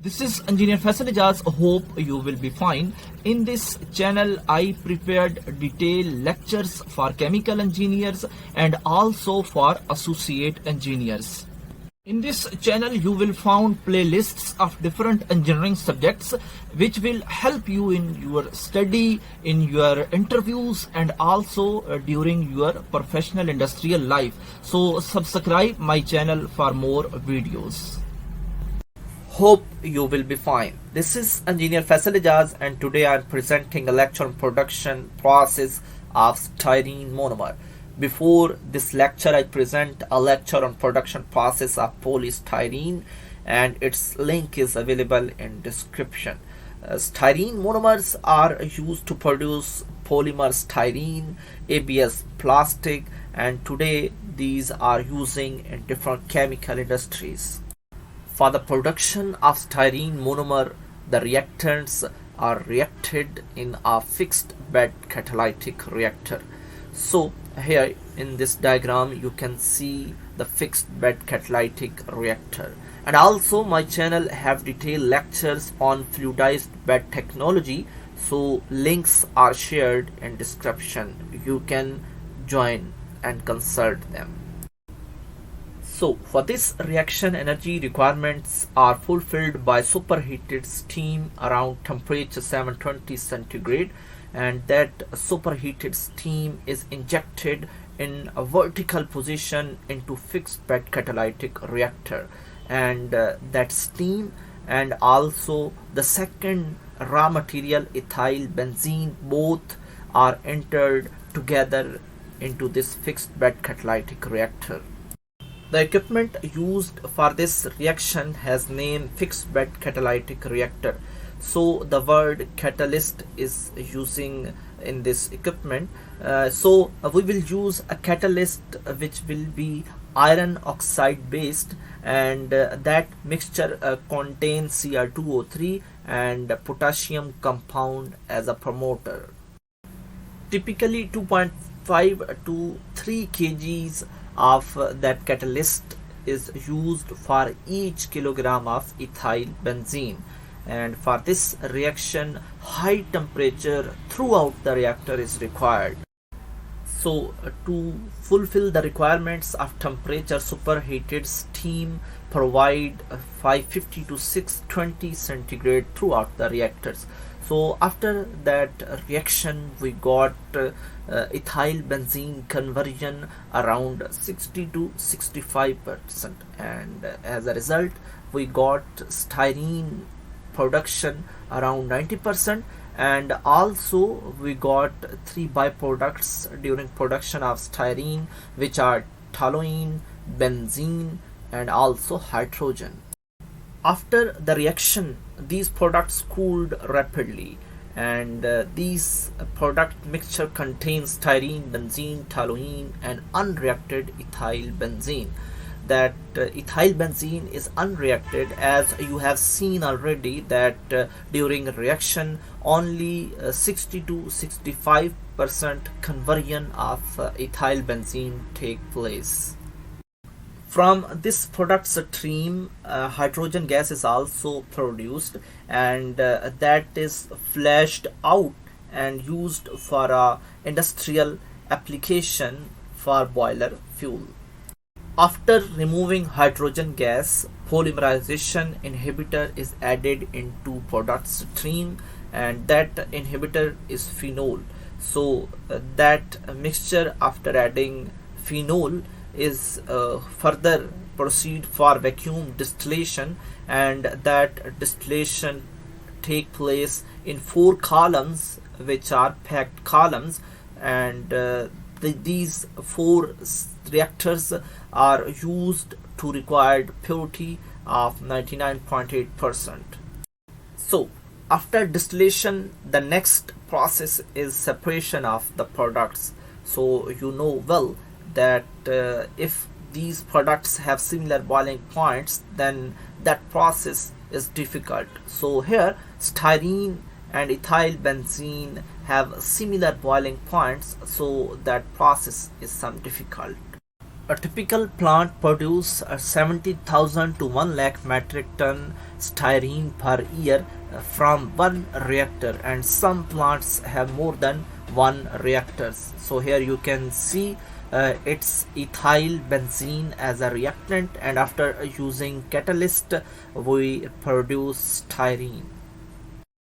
This is Engineer Faisal Ijaz. Hope you will be fine. In this channel, I prepared detailed lectures for chemical engineers and also for associate engineers. In this channel, you will find playlists of different engineering subjects which will help you in your study, in your interviews, and also during your professional industrial life. So subscribe my channel for more videos. Hope you will be fine. This is Engineer Faisal Ijaz, and today I am presenting a lecture on production process of styrene monomer. Before this lecture, I present a lecture on production process of polystyrene, and its link is available in description. Styrene monomers are used to produce polymer styrene, ABS plastic, and today these are using in different chemical industries. For the production of styrene monomer, the reactants are reacted in a fixed bed catalytic reactor. So here in this diagram you can see the fixed bed catalytic reactor, and also my channel have detailed lectures on fluidized bed technology, so links are shared in description. You can join and consult them. So for this reaction, energy requirements are fulfilled by superheated steam around temperature 720 centigrade, and that superheated steam is injected in a vertical position into fixed bed catalytic reactor, and that steam and also the second raw material ethyl benzene both are entered together into this fixed bed catalytic reactor. The equipment used for this reaction has name fixed bed catalytic reactor. So the word catalyst is using in this equipment. So we will use a catalyst which will be iron oxide based, and that mixture contains Cr2O3 and potassium compound as a promoter. Typically 2.5 to 3 kgs of that catalyst is used for each kilogram of ethyl benzene, and for this reaction high temperature throughout the reactor is required. So to fulfill the requirements of temperature, superheated steam provide 550 to 620 centigrade throughout the reactors. So after that reaction we got ethyl benzene conversion around 60 to 65%, and as a result we got styrene production around 90%, and also we got three byproducts during production of styrene, which are toluene, benzene, and also hydrogen. After the reaction, these products cooled rapidly, and these product mixture contains styrene, benzene, toluene, and unreacted ethyl benzene. That ethyl benzene is unreacted, as you have seen already that during reaction only 60 to 65% conversion of ethyl benzene take place. From this product stream, hydrogen gas is also produced, and that is flashed out and used for industrial application for boiler fuel. After removing hydrogen gas, polymerization inhibitor is added into product stream, and that inhibitor is phenol. So that mixture after adding phenol is further proceed for vacuum distillation, and that distillation take place in 4 columns which are packed columns, and these 4 reactors are used to required purity of 99.8%. So after distillation, the next process is separation of the products. So you know well that if these products have similar boiling points, then that process is difficult. So here styrene and ethyl benzene have similar boiling points, so that process is some difficult. A typical plant produces 70,000 to 1 lakh metric ton styrene per year from one reactor, and some plants have more than one reactors. So here you can see it's ethyl benzene as a reactant, and after using catalyst we produce styrene.